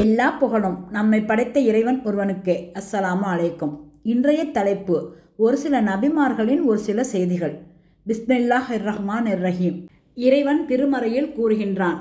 எல்லா புகழும் நம்மை படைத்த இறைவன் ஒருவனுக்கே. அஸ்ஸலாமு அலைக்கும். இன்றைய தலைப்பு ஒரு சில நபிமார்களின் ஒரு சில செய்திகள். பிஸ்மில்லாஹிர் ரஹ்மானிர் ரஹீம். இறைவன் திருமறையில் கூறுகின்றான்,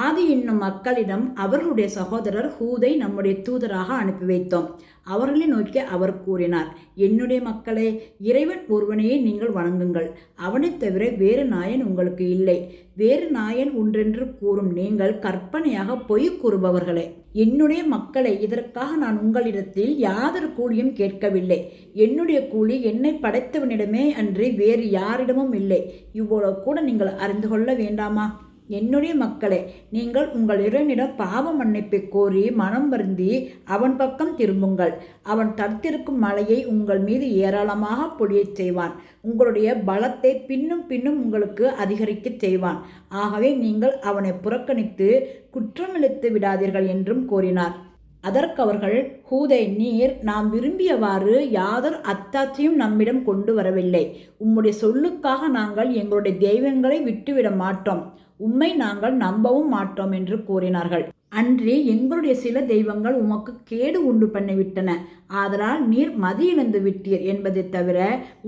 ஆதி என்னும் மக்களிடம் அவர்களுடைய சகோதரர் ஹூதை நம்முடைய தூதராக அனுப்பி வைத்தோம். அவர்களை நோக்கி அவர் கூறினார், என்னுடைய மக்களே, இறைவன் ஒருவனையே நீங்கள் வணங்குங்கள். அவனைத் தவிர வேறு நாயன் உங்களுக்கு இல்லை. வேறு நாயன் ஒன்றென்று கூறும் நீங்கள் கற்பனையாக பொய் கூறுபவர்களே. என்னுடைய மக்களை, இதற்காக நான் உங்களிடத்தில் யாதொரு கூலியும் கேட்கவில்லை. என்னுடைய கூலி என்னை படைத்தவனிடமே அன்றி வேறு யாரிடமும் இல்லை. இவ்வளவு கூட நீங்கள் அறிந்து கொள்ள வேண்டாமா? என்னுடைய மக்களே, நீங்கள் உங்கள் இறைவனிடம் பாவ மன்னிப்பை கோரி மனம் வருந்தி அவன் பக்கம் திரும்புங்கள். அவன் தடுத்திருக்கும் மழையை உங்கள் மீது ஏராளமாக பொழியச் செய்வான். உங்களுடைய பலத்தை பின்னும் பின்னும் உங்களுக்கு அதிகரிக்கச் செய்வான். ஆகவே நீங்கள் அவனை புறக்கணித்து குற்றமிழைத்து விடாதீர்கள் என்றும் கூறினார். அதற்கு அவர்கள், ஹூதை, நீர் நாம் விரும்பியவாறு யாதொரு அத்தாட்சியும் நம்மிடம் கொண்டு வரவில்லை. உம்முடைய சொல்லுக்காக நாங்கள் எங்களுடைய தெய்வங்களை விட்டுவிட மாட்டோம். உம்மை நாங்கள் நம்பவும் மாட்டோம் என்று கூறினார்கள். அன்றி எங்களுடைய சில தெய்வங்கள் உமக்கு கேடு உண்டு பண்ணிவிட்டன. ஆதலால் நீர் மதி இழந்து விட்டீர் என்பதை தவிர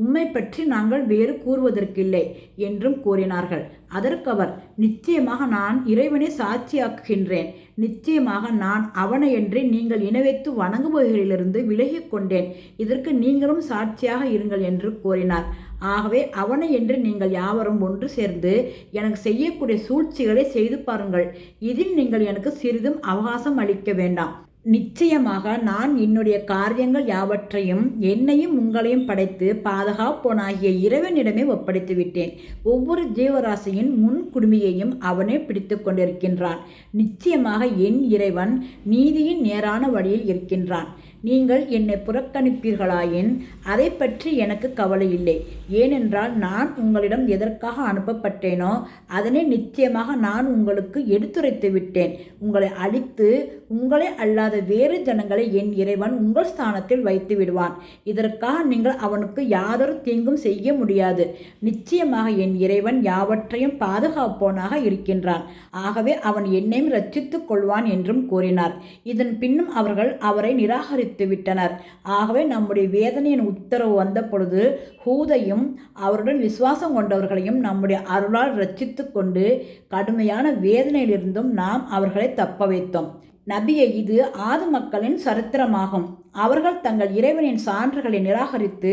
உம்மை பற்றி நாங்கள் வேறு கூறுவதற்கில்லை என்றும் கூறினார்கள். அதற்கு அவர், நிச்சயமாக நான் இறைவனை சாட்சியாக்குகின்றேன். நிச்சயமாக நான் அவனையன்றி நீங்கள் இணைவைத்து வணங்குபவர்களிலிருந்து விலகி கொண்டேன். இதற்கு நீங்களும் சாட்சியாக இருங்கள் என்று கூறினார். ஆகவே அவனை என்று நீங்கள் யாவரும் ஒன்று சேர்ந்து எனக்கு செய்யக்கூடிய சூழ்ச்சிகளை செய்து பாருங்கள். இதில் நீங்கள் எனக்கு சிறிதும் அவகாசம் அளிக்க வேண்டாம். நிச்சயமாக நான் என்னுடைய காரியங்கள் யாவற்றையும் என்னையும் உங்களையும் படைத்து பாதுகாப்போனாகிய இறைவனிடமே ஒப்படைத்து விட்டேன். ஒவ்வொரு ஜீவராசியின் முன்குடுமையையும் அவனே பிடித்து கொண்டிருக்கின்றான். நிச்சயமாக என் இறைவன் நீதியின் நேரான வழியில் இருக்கின்றான். நீங்கள் என்னை புறக்கணிப்பீர்களாயின் அதை பற்றி எனக்கு கவலை இல்லை. ஏனென்றால் நான் உங்களிடம் எதற்காக அனுப்பப்பட்டேனோ அதனை நிச்சயமாக நான் உங்களுக்கு எடுத்துரைத்து விட்டேன். உங்களை அழித்து உங்களை அல்லாத வேறு ஜனங்களை என் இறைவன் உங்கள் ஸ்தானத்தில் வைத்து விடுவான். இதற்காக நீங்கள் அவனுக்கு யாதொரு தீங்கும் செய்ய முடியாது. நிச்சயமாக என் இறைவன் யாவற்றையும் பாதுகாப்போனாக இருக்கின்றான். ஆகவே அவன் என்னையும் ரட்சித்துக் கொள்வான் என்றும் கூறினார். இதன் பின்னும் அவர்கள் அவரை நிராகரித்து விட்டனர். ஆகவே நம்முடைய வேதனையின் உத்தரவு வந்த பொழுது ஹூதையும் அவருடன் விசுவாசம் கொண்டவர்களையும் நம்முடைய அருளால் ரட்சித்து கொண்டு கடுமையான வேதனையிலிருந்தும் நாம் அவர்களை தப்ப வைத்தோம். நபியை, இது ஆது மக்களின் சரித்திரமாகும். அவர்கள் தங்கள் இறைவனின் சான்றுகளை நிராகரித்து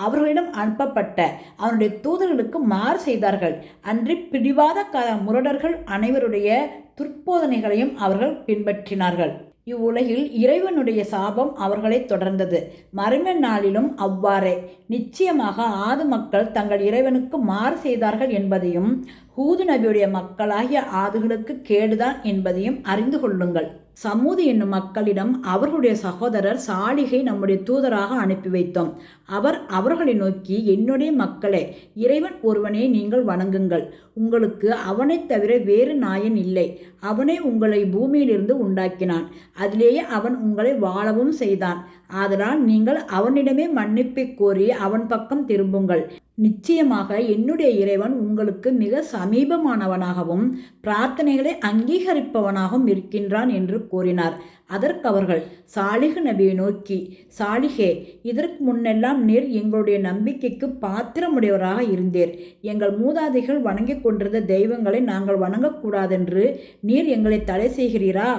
அவர்களிடம் அனுப்பப்பட்ட அவனுடைய தூதர்களுக்கு மாறு செய்தார்கள். அன்றி பிடிவாத முரடர்கள் அனைவருடைய துர்போதனைகளையும் அவர்கள் பின்பற்றினார்கள். இவ்வுலகில் இறைவனுடைய சாபம் அவர்களை தொடர்ந்தது. மறுமை நாளிலும் அவ்வாறே. நிச்சயமாக ஆது மக்கள் தங்கள் இறைவனுக்கு மாறு செய்தார்கள் என்பதையும் ஹூது நபியுடைய மக்களாகிய ஆதுகளுக்கு கேடுதான் என்பதையும் அறிந்து கொள்ளுங்கள். சமூது என்னும் மக்களிடம் அவர்களுடைய சகோதரர் சாலிகை நம்முடைய தூதராக அனுப்பி வைத்தோம். அவர் அவர்களை நோக்கி, என்னுடைய மக்களே, இறைவன் ஒருவனே நீங்கள் வணங்குங்கள். உங்களுக்கு அவனைத் தவிர வேறு நாயன் இல்லை. அவனே உங்களை பூமியிலிருந்து உண்டாக்கினான். அதிலேயே அவன் உங்களை வாழவும் செய்தான். ஆதலால் நீங்கள் அவனிடமே மன்னிப்பை கோரி அவன் பக்கம் திரும்புங்கள். நிச்சயமாக என்னுடைய இறைவன் உங்களுக்கு மிக சமீபமானவனாகவும் பிரார்த்தனைகளை அங்கீகரிப்பவனாகவும் இருக்கின்றான் என்று கூறினார். அதற்கு அவர்கள் சாலிஹ் நபியை நோக்கி, சாலிஹே, இதற்கு முன்னெல்லாம் நீர் எங்களுடைய நம்பிக்கைக்கு பாத்திரமுடையவராக இருந்தீர். எங்கள் மூதாதைகள் வணங்கி கொண்டிருந்த தெய்வங்களை நாங்கள் வணங்கக்கூடாதென்று நீர் எங்களை தடை செய்கிறீரா?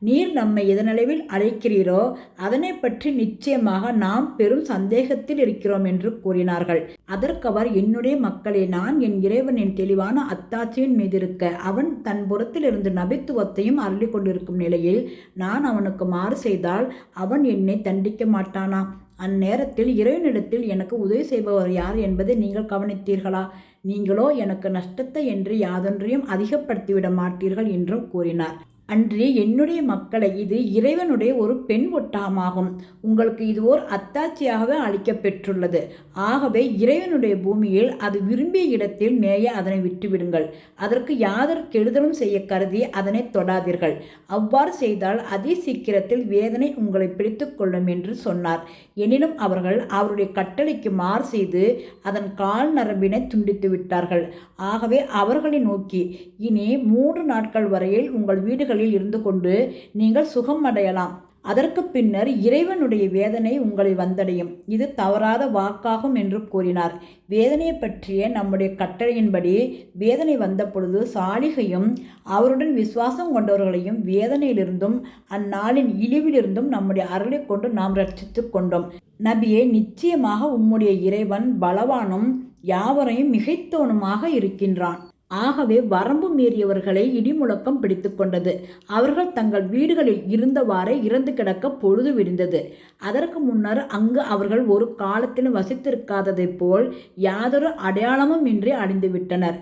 நீர் நம்மை எதனளவில் அழைக்கிறீரோ அதனை பற்றி நிச்சயமாக நாம் பெரும் சந்தேகத்தில் இருக்கிறோம் என்று கூறினார்கள். அதற்கு அவர், என்னுடைய மக்களே, நான் என் இறைவனின் தெளிவான அத்தாட்சியின் மீது இருக்க அவன் தன் புறத்திலிருந்து நபித்துவத்தையும் அருளி கொண்டிருக்கும் நிலையில் நான் அவனுக்கு மாறு செய்தால் அவன் என்னை தண்டிக்க மாட்டானா? அந்நேரத்தில் இறைவனிடத்தில் எனக்கு உதவி செய்பவர் யார் என்பதை நீங்கள் கவனித்தீர்களா? நீங்களோ எனக்கு நஷ்டத்தை என்று யாதொன்றையும் அதிகப்படுத்திவிட மாட்டீர்கள் என்றும் கூறினார். அன்றி என்னுடைய மக்களை, இது இறைவனுடைய ஒரு பெண் ஒட்டகமாகும். உங்களுக்கு இது ஓர் அத்தாட்சியாகவே அளிக்கப்பெற்றுள்ளது. ஆகவே இறைவனுடைய பூமியில் அது விரும்பிய இடத்தில் மேய அதனை விட்டுவிடுங்கள். அதற்கு யாதொரு கெடுதலும் செய்ய கருதி அதனை தொடாதீர்கள். அவ்வாறு செய்தால் அதி சீக்கிரத்தில் வேதனை உங்களை பிடித்து கொள்ளும் என்று சொன்னார். எனினும் அவர்கள் அவருடைய கட்டளைக்கு மாறு செய்து அதன் கால் நரம்பினை துண்டித்து விட்டார்கள். ஆகவே அவர்களை நோக்கி, இனி 3 நாட்கள் வரையில் உங்கள் வீடுகளை வீடுகளில் இருந்து கொண்டு நீங்கள் சுகம் அடையலாம். அதற்கு பின்னர் இறைவனுடைய வேதனை உங்களை வந்தடையும். இது தவறாத வாக்காகும் என்று கூறினார். வேதனையை பற்றிய நம்முடைய கட்டளையின்படி வேதனை வந்த பொழுது சாலிகையும் அவருடன் விசுவாசம் கொண்டவர்களையும் வேதனையிலிருந்தும் அந்நாளின் இழிவிலிருந்தும் நம்முடைய அருளை கொண்டு நாம் ரட்சித்து கொண்டோம். நபியே, நிச்சயமாக உம்முடைய இறைவன் பலவானும் யாவரையும் மிகைத்தவனுமாக இருக்கின்றான். ஆகவே வரம்பு மீறியவர்களை இடிமுழக்கம் பிடித்து கொண்டது. அவர்கள் தங்கள் வீடுகளில் இருந்தவாறே இறந்து கிடக்க பொழுது விடிந்தது. அதற்கு முன்னர் அங்கு அவர்கள் ஒரு காலத்தில் வசித்திருக்காததைப் போல் யாதொரு அடையாளமும் இன்றி அடைந்துவிட்டனர்.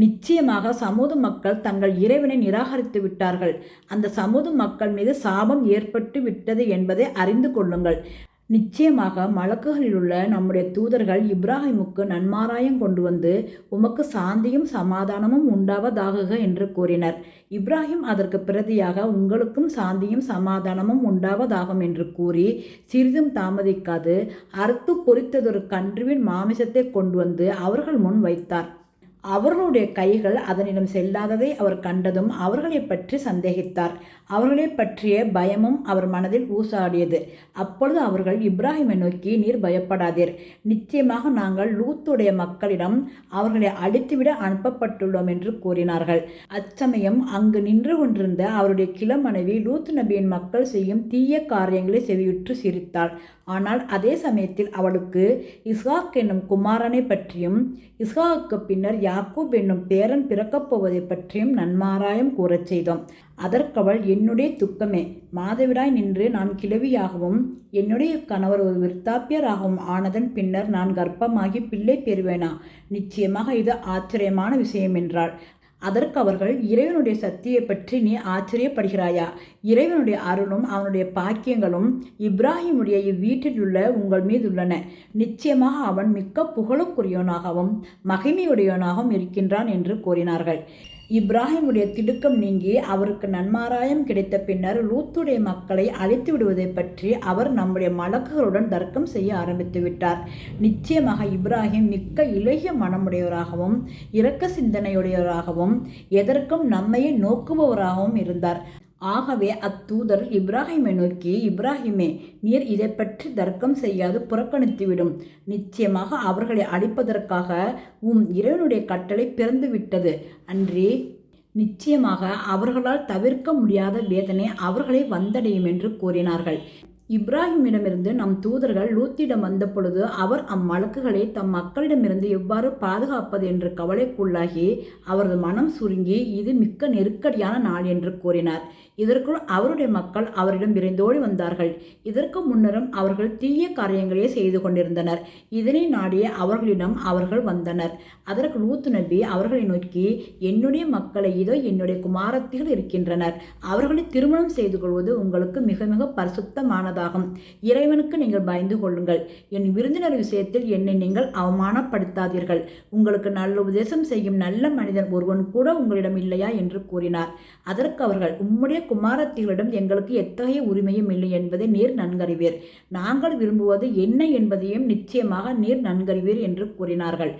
நிச்சயமாக சமூக மக்கள் தங்கள் இறைவனை நிராகரித்து விட்டார்கள். அந்த சமூக மக்கள் மீது சாபம் ஏற்பட்டு விட்டது என்பதை அறிந்து கொள்ளுங்கள். நிச்சயமாக மலக்குகளிலுள்ள நம்முடைய தூதர்கள் இப்ராஹிமுக்கு நன்மாராயம் கொண்டு வந்து உமக்கு சாந்தியும் சமாதானமும் உண்டாவதாக என்று கூறினர். இப்ராஹிம் அதற்கு பிரதியாக உங்களுக்கும் சாந்தியும் சமாதானமும் உண்டாவதாகும் என்று கூறி சிறிதும் தாமதிக்காது அறுத்து பொரித்ததொரு கன்றுவின் மாமிசத்தை கொண்டு வந்து அவர்கள் முன் வைத்தார். அவர்களுடைய கைகள் அதனிடம் செல்லாததை அவர் கண்டதும் அவர்களை பற்றி சந்தேகித்தார். அவர்களை பற்றிய பயமும் அவர் மனதில் ஊசாடியது. அப்பொழுது அவர்கள் இப்ராஹிமை நோக்கி, நீர் பயப்படாதீர், நிச்சயமாக நாங்கள் லூத்துடைய மக்களிடம் அவர்களை அழித்துவிட அனுப்பப்பட்டுள்ளோம் என்று கூறினார்கள். அச்சமயம் அங்கு நின்று கொண்டிருந்த அவருடைய கிளமனைவி லூத் நபியின் மக்கள் செய்யும் தீய காரியங்களை செவியுற்று சிரித்தாள். ஆனால் அதே சமயத்தில் அவளுக்கு இஸ்ஹாக் என்னும் குமாரனை பற்றியும் இஸ்ஹாக்கு பின்னர் யாக்கூப் என்னும் பேரன் பிறக்கப் போவதை பற்றியும் நன்மாராயம் கூறச் செய்தோம். அதற்கவள், என்னுடைய துக்கமே, மாதவிடாய் நின்று நான் கிழவியாகவும் என்னுடைய கணவர் ஒரு விருத்தாப்பியராகவும் ஆனதன் பின்னர் நான் கர்ப்பமாகி பிள்ளை பெறுவேனா? நிச்சயமாக இது ஆச்சரியமான விஷயம் என்றாள். அதற்கு அவர்கள், இறைவனுடைய சக்தியை பற்றி நீ ஆச்சரியப்படுகிறாயா? இறைவனுடைய அருளும் அவனுடைய பாக்கியங்களும் இப்ராஹிமுடைய இவ்வீட்டிலுள்ள உங்கள் மீதுள்ளன. நிச்சயமாக அவன் மிக்க புகழுக்குரியவனாகவும் மகிமையுடையவனாகவும் இருக்கின்றான் என்று கூறினார்கள். இப்ராஹிமுடைய திடுக்கம் நீங்கி அவருக்கு நன்மாராயம் கிடைத்த பின்னர் லூத்துடைய மக்களை அழித்து விடுவதை பற்றி அவர் நம்முடைய மலக்குகளுடன் தர்க்கம் செய்ய ஆரம்பித்து விட்டார். நிச்சயமாக இப்ராஹிம் மிக்க இலகிய மனமுடையவராகவும் இரக்க சிந்தனையுடையவராகவும் எதற்கும் நம்மையே நோக்குபவராகவும் இருந்தார். ஆகவே அத்தூதர் இப்ராஹிமை நோக்கி, இப்ராஹிமே, நீர் இதை பற்றி தர்க்கம் செய்யாது புறக்கணித்துவிடும். நிச்சயமாக அவர்களை அழிப்பதற்காக இறைவனுடைய கட்டளை பிறந்துவிட்டது அன்றி நிச்சயமாக அவர்களால் தவிர்க்க முடியாத வேதனை அவர்களை வந்தடையும் என்று கூறினார்கள். இப்ராஹிமிடமிருந்து நம் தூதர்கள் லூத்திடம் வந்த பொழுது அவர் அம்மலக்குகளை தம் மக்களிடமிருந்து எவ்வாறு பாதுகாப்பது என்று கவலைக்குள்ளாகி அவரது மனம் சுருங்கி இது மிக்க நெருக்கடியான நாள் என்று கூறினார். இதற்குள் அவருடைய மக்கள் அவரிடம் விரைந்தோடி வந்தார்கள். இதற்கு முன்னரும் அவர்கள் தீய காரியங்களே செய்து கொண்டிருந்தனர். இதனை நாடிய அவர்களிடம் அவர்கள் வந்தனர். அதற்கு லூத் நபி அவர்களை நோக்கி, என்னுடைய மக்களை இதோ என்னுடைய குமாரத்திகள் இருக்கின்றனர். அவர்களை திருமணம் செய்து கொள்வது உங்களுக்கு மிக மிக பரிசுத்தமானதாகும். இறைவனுக்கு நீங்கள் பயந்து கொள்ளுங்கள். என் விருந்தினர் விஷயத்தில் என்னை நீங்கள் அவமானப்படுத்தாதீர்கள். உங்களுக்கு நல்ல உபதேசம் செய்யும் நல்ல மனிதன் ஒருவன் கூட உங்களிடம் இல்லையா என்று கூறினார். அதற்கு அவர்கள், உம்முடைய குமாரத்திகளிடம் எங்களுக்கு எத்தகைய உரிமையும் இல்லை என்பதை நீர் நன்கறிவீர். நாங்கள் விரும்புவது என்ன என்பதையும் நிச்சயமாக நீர் நன்கறிவீர் என்று கூறினார்கள்.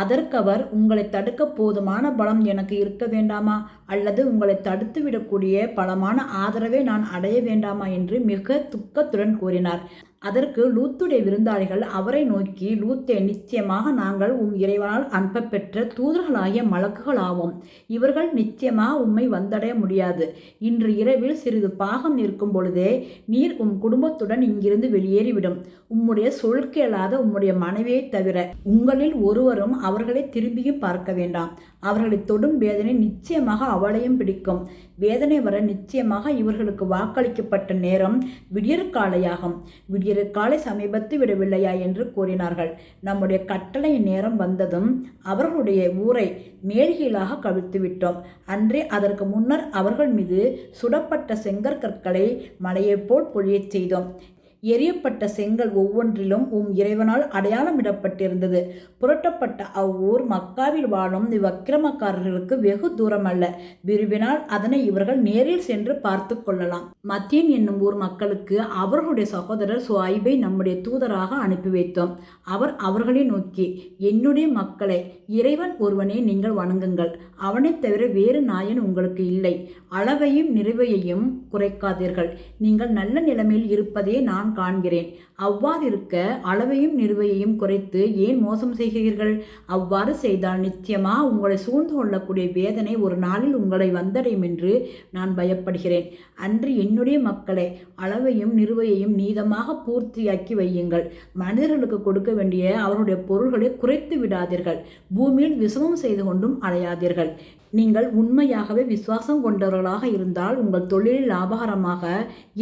அதற்கு அவர், உங்களை தடுக்க போதுமான பலம் எனக்கு இருக்க வேண்டாமா? அல்லது உங்களை தடுத்துவிடக்கூடிய பலமான ஆதரவை நான் அடைய வேண்டாமா என்று மிக துக்கத்துடன் கூறினார். அதற்கு லூத்துடைய விருந்தாளிகள் அவரை நோக்கி, லூத்தே, நிச்சயமாக நாங்கள் இறைவனால் அனுப்ப பெற்ற தூதர்களாகிய மலக்குகள் ஆவோம். இவர்கள் நிச்சயமாக உம்மை வந்தடைய முடியாது. இன்று இரவில் சிறிது பாகம் இருக்கும் பொழுதே நீர் குடும்பத்துடன் இங்கிருந்து வெளியேறிவிடும். உம்முடைய சொல் கேளாத உம்முடைய மனைவியை தவிர உங்களில் ஒருவரும் அவர்களை திரும்பியும் பார்க்க வேண்டாம். அவர்களை தொடும் வேதனை நிச்சயமாக அவளையும் பிடிக்கும். வேதனை வர நிச்சயமாக இவர்களுக்கு வாக்களிக்கப்பட்ட நேரம் விடியற்காலையாகும். விடியற்காலை சமீபத்து விடவில்லையா என்று கூறினார்கள். நம்முடைய கட்டளை நேரம் வந்ததும் அவர்களுடைய ஊரை மேல்கீழாக கவிழ்த்து விட்டோம். அன்றே அதற்கு முன்னர் அவர்கள் மீது சுடப்பட்ட செங்கற்கற்களை மலையைப் போல் பொழியச் செய்தோம். எரியப்பட்ட செங்கல் ஒவ்வொன்றிலும் இறைவனால் அடையாளமிடப்பட்டிருந்தது. புரட்டப்பட்ட அவ்வூர் மக்காவில் வாழும் இவ்வக்கிரமக்காரர்களுக்கு வெகு தூரமல்ல. விரும்பினால் அதனை இவர்கள் நேரில் சென்று பார்த்து கொள்ளலாம். மத்தியன் என்னும் ஊர் மக்களுக்கு அவர்களுடைய சகோதரர் சுவைபை நம்முடைய தூதராக அனுப்பி வைத்தோம். அவர் அவர்களை நோக்கி, என்னுடைய மக்களே, இறைவன் ஒருவனே நீங்கள் வணங்குங்கள். அவனைத் தவிர வேறு நாயன் உங்களுக்கு இல்லை. அளவையும் நிறைவையையும் குறைக்காதீர்கள். நீங்கள் நல்ல நிலைமையில் இருப்பதே நான் காண்கிறேன். அவ்வாறிருக்க அளவையும் நிறுவையையும் குறைத்து ஏன் மோசம் செய்கிறீர்கள்? அவ்வாறு செய்தால் நிச்சயமா உங்களை சூழ்ந்து கொள்ளக்கூடிய வேதனை ஒரு நாளில் உங்களை வந்தடையும் என்று நான் பயப்படுகிறேன். அன்று என்னுடைய மக்களே, அளவையும் நிறுவையையும் நீதமாக பூர்த்தியாக்கி வையுங்கள். மனிதர்களுக்கு கொடுக்க வேண்டிய அவருடைய பொருள்களை குறைத்து விடாதீர்கள். பூமியில் விஷமம் செய்து கொண்டும் அலையாதீர்கள். நீங்கள் உண்மையாகவே விசுவாசம் கொண்டவர்களாக இருந்தால் உங்கள் தொழிலில் லாபகரமாக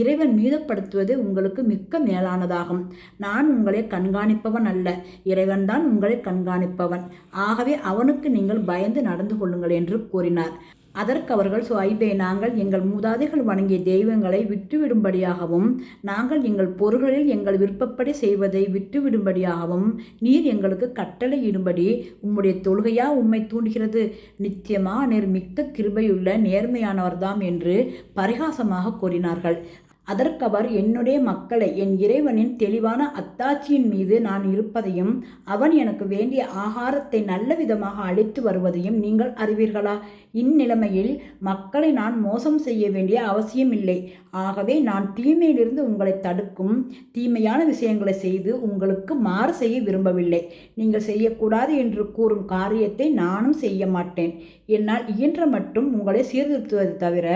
இறைவன் மீதப்படுத்துவது உங்களுக்கு மிக்க மேலானதாகும். நான் உங்களை கண்காணிப்பவன் அல்ல, இறைவன்தான் உங்களை கண்காணிப்பவன். ஆகவே அவனுக்கு நீங்கள் பயந்து நடந்து கொள்ளுங்கள் என்று கூறினார். அதற்கு அவர்கள், சுவைபே, நாங்கள் எங்கள் மூதாதைகள் வணங்கிய தெய்வங்களை விட்டுவிடும்படியாகவும் நாங்கள் எங்கள் பொருள்களில் எங்கள் விருப்பப்படி செய்வதை விட்டுவிடும்படியாகவும் நீர் எங்களுக்கு கட்டளையிடும்படி உம்முடைய தொழுகையா உம்மை தூண்டுகிறது? நிச்சயமா நீர் மிக்க கிருபையுள்ள நேர்மையானவர்தாம் என்று பரிகாசமாக கூறினார்கள். அதற்கவர், என்னுடைய மக்களை, என் இறைவனின் தெளிவான அத்தாட்சியின் மீது நான் இருப்பதையும் அவன் எனக்கு வேண்டிய ஆகாரத்தை நல்ல விதமாக அளித்து வருவதையும் நீங்கள் அறிவீர்களா? இந்நிலைமையில் மக்களை நான் மோசம் செய்ய வேண்டிய அவசியமில்லை. ஆகவே நான் தீமையிலிருந்து உங்களை தடுக்கும் தீமையான விஷயங்களை செய்து உங்களுக்கு மாறு செய்ய விரும்பவில்லை. நீங்கள் செய்யக்கூடாது என்று கூறும் காரியத்தை நானும் செய்ய மாட்டேன். என்னால் இயன்ற மட்டும் உங்களை சீர்திருத்துவதை தவிர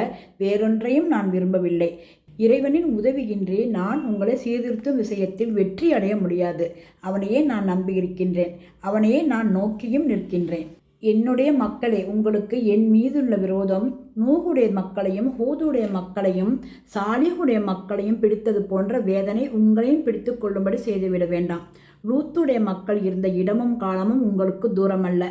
வேறொன்றையும் நான் விரும்பவில்லை. இறைவனின் உதவியின்றி நான் உங்களை சீர்திருத்தும் விஷயத்தில் வெற்றி அடைய முடியாது. அவனையே நான் நம்பியிருக்கின்றேன், அவனையே நான் நோக்கியும் நிற்கின்றேன். என்னுடைய மக்களே, உங்களுக்கு என் மீதுள்ள விரோதம் நூகுடைய மக்களையும் ஹூதுடைய மக்களையும் சாலிஹுடைய மக்களையும் பிடித்தது போன்ற வேதனை உங்களையும் பிடித்து கொள்ளும்படி செய்துவிட வேண்டாம். லூத்துடைய மக்கள் இருந்த இடமும் காலமும் உங்களுக்கு தூரமல்ல.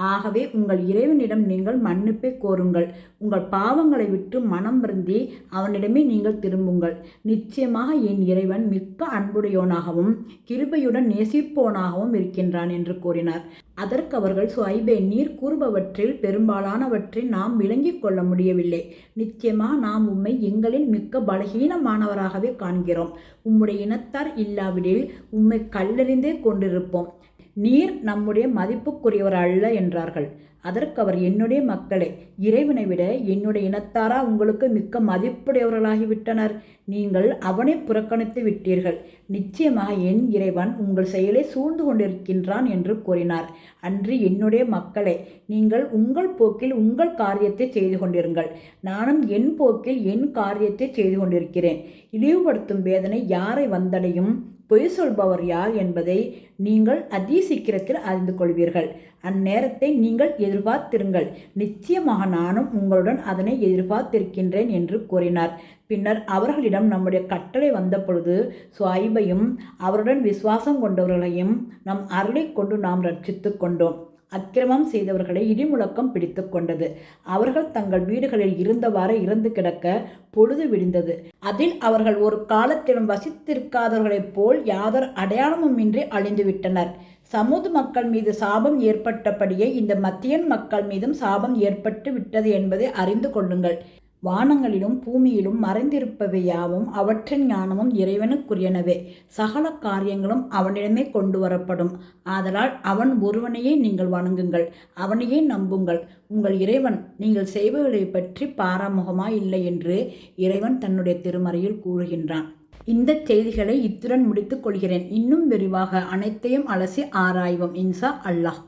ஆகவே உங்கள் இறைவனிடம் நீங்கள் மன்னிப்பை கோருங்கள். உங்கள் பாவங்களை விட்டு மனம் வருந்தி அவனிடமே நீங்கள் திரும்புங்கள். நிச்சயமாக என் இறைவன் மிக்க அன்புடையோனாகவும் கிருபையுடன் நேசிப்போனாகவும் இருக்கின்றான் என்று கூறினார். அதற்கு அவர்கள், சுவைபே, நீர் கூறுபவற்றில் பெரும்பாலானவற்றை நாம் விளங்கிக் கொள்ள முடியவில்லை. நிச்சயமாக நாம் உம்மை எங்களில் மிக்க பலகீனமானவராகவே காண்கிறோம். உம்முடைய இனத்தார் இல்லாவிடில் உம்மை கல்லெறிந்தே கொண்டிருப்போம். நீர் நம்முடைய மதிப்புக்குரியவர் அல்ல என்றார்கள். அதற்கு அவர், என்னுடைய மக்களே, இறைவனை விட என்னுடைய இனத்தாரா உங்களுக்கு மிக்க மதிப்புடையவர்களாகிவிட்டனர். நீங்கள் அவனை புறக்கணித்து விட்டீர்கள். நிச்சயமாக என் இறைவன் உங்கள் செயலை சூழ்ந்து கொண்டிருக்கின்றான் என்று கூறினார். அன்று என்னுடைய மக்களே, நீங்கள் உங்கள் போக்கில் உங்கள் காரியத்தை செய்து கொண்டிருங்கள். நானும் என் போக்கில் என் காரியத்தை செய்து கொண்டிருக்கிறேன். இழிவுபடுத்தும் வேதனை யாரை வந்தடையும், பொய் சொல்பவர் யார் என்பதை நீங்கள் சீக்கிரத்தில் அறிந்து கொள்வீர்கள். அந்நேரத்தை நீங்கள் எதிர்பார்த்திருங்கள். நிச்சயமாக நானும் உங்களுடன் அதனை எதிர்பார்த்திருக்கின்றேன் என்று கூறினார். பின்னர் அவர்களிடம் நம்முடைய கட்டளை வந்த பொழுது சுவைபையும் அவருடன் விசுவாசம் கொண்டவர்களையும் நம் அருளை கொண்டு நாம் ரட்சித்து கொண்டோம். அக்கிரமம் செய்தவர்களை இடிமுழக்கம் பிடித்து கொண்டது. அவர்கள் தங்கள் வீடுகளில் இருந்தவாறு இறந்து கிடக்க பொழுது விடிந்தது. அதில் அவர்கள் ஒரு காலத்திலும் வசித்திருக்காதவர்களைப் போல் யாதொரு அடையாளமுமின்றி அழிந்துவிட்டனர். சமூது மக்கள் மீது சாபம் ஏற்பட்டபடியே இந்த மத்தியன் மக்கள் மீதும் சாபம் ஏற்பட்டு விட்டது என்பதை அறிந்து கொள்ளுங்கள். வானங்களிலும் பூமியிலும் மறைந்திருப்பவை யாவும் அவற்றின் ஞானமும் இறைவனுக்குரியனவே. சகல காரியங்களும் அவனிடமே கொண்டு வரப்படும். ஆதலால் அவன் ஒருவனையே நீங்கள் வணங்குங்கள், அவனையே நம்புங்கள். உங்கள் இறைவன் நீங்கள் செய்பவர்களை பற்றி பாராமுகமாய் இல்லை என்று இறைவன் தன்னுடைய திருமறையில் கூறுகின்றான். இந்த செய்திகளை இத்துடன் முடித்துக் கொள்கிறேன். இன்னும் விரிவாக அனைத்தையும் அலசி ஆராய்வோம் இன்ஷா அல்லாஹ்.